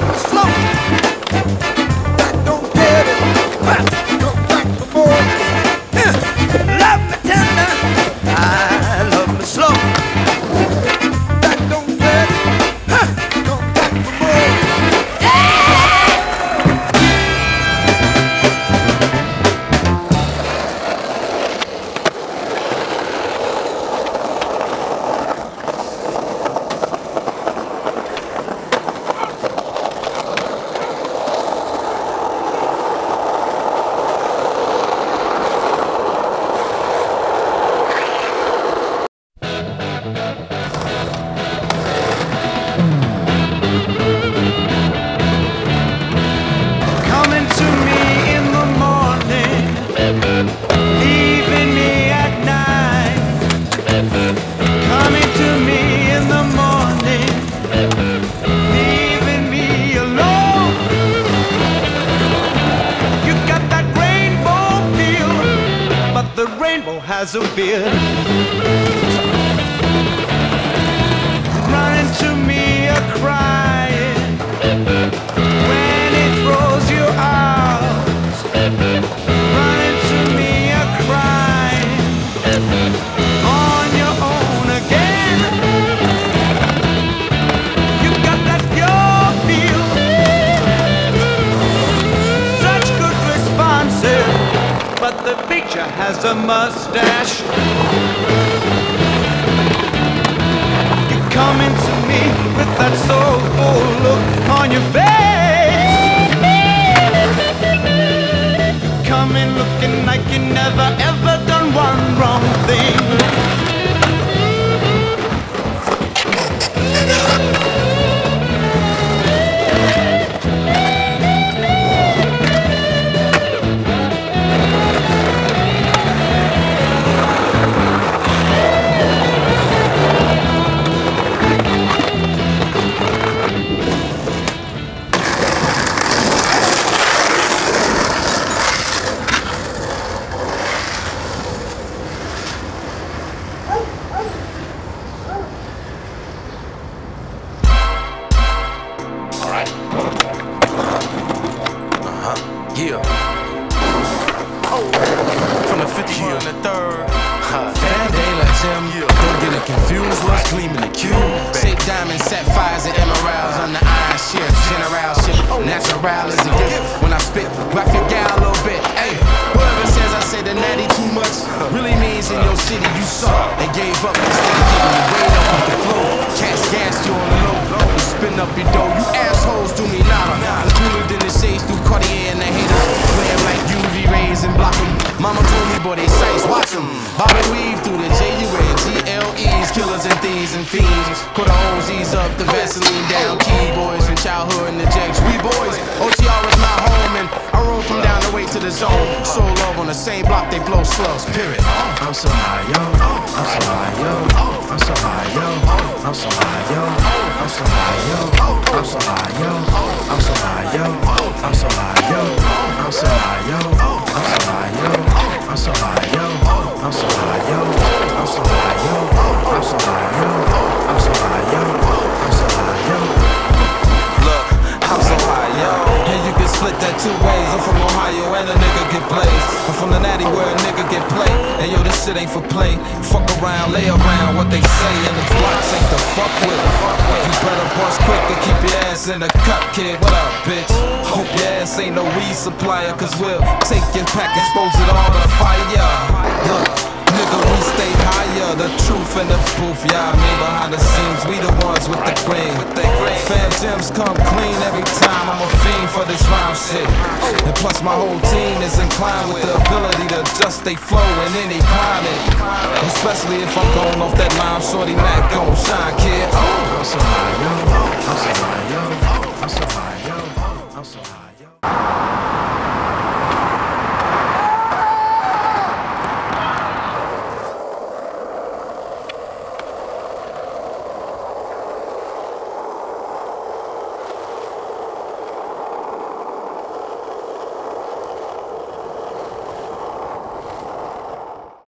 love me slow. Back don't get it. Come back before. Love me tender. I love me slow. Back don't get it. Come back before. Coming to me in the morning, leaving me at night. Coming to me in the morning, leaving me alone. You got that rainbow feel, but the rainbow has a beard. Running to me a crying when it throws you out. Running to me a crying on your own again. You got that pure feel, such good responses, but the picture has a mustache. You coming to me with that soulful look on your face. You coming looking like you never ever done one wrong thing. Yeah. From the 50 and the third. Fan day like Jim. Don't get it confused. What's gleaming the cube? Shape diamonds, sapphires, and emeralds on the iron shift. Generalship, natural is a gift. When I spit, rock your gal a little bit. Hey, whoever says I say the natty too much really means in your city you saw. They gave up instead of getting your weight up off the floor. Cats gassed you on the low. You spin up your dough. You assholes do me nada. Cooler than the shades through Cartier and the haters. Flare like UV rays and block 'em. Mama told me, boy, they sights, watch 'em. Bob and weave through the JUNs, GLEs, killers and thieves and fiends. Put the OZs up, the Vaseline down. Key boys from childhood and the Jakes. We boys, OTR is my home, and I roll from down the way to the zone. So love on the same block, they blow slugs, period. I'm so high, yo. I'm so high, yo. I'm so high, yo. I'm so high, yo. I'm so high, yo. I'm so high, yo. I'm so high, yo. I'm so high, yo. I'm so high, yo. I'm so high, yo. I'm so high, yo. I'm so high, yo. I'm so high, yo. I'm so high, yo. I'm so high, yo. I'm so high, yo. Look, I'm so high, yo. And you can split that two ways. I'm from Ohio and a nigga get blazed. I'm from the natty where a nigga get played. And yo, this shit ain't for play. Fuck around, lay around what they say. And the blocks ain't the fuck with. You better bust quick and keep your ass in the cut, kid. What up, bitch? Hope your ass ain't no weed supplier, cause we'll take your pack, expose it all to fire. Look, nigga, we stay higher. The truth in the booth, yeah, I mean behind the scenes, we the ones with the green. Fam Gems come clean every time. I'm a fiend for this rhyme shit. And plus my whole team is inclined with the ability to adjust they flow in any climate. Especially if I'm going off that line, Shorty Mac gon' shine, kid. I'm so high, yo. I'm so high, yo.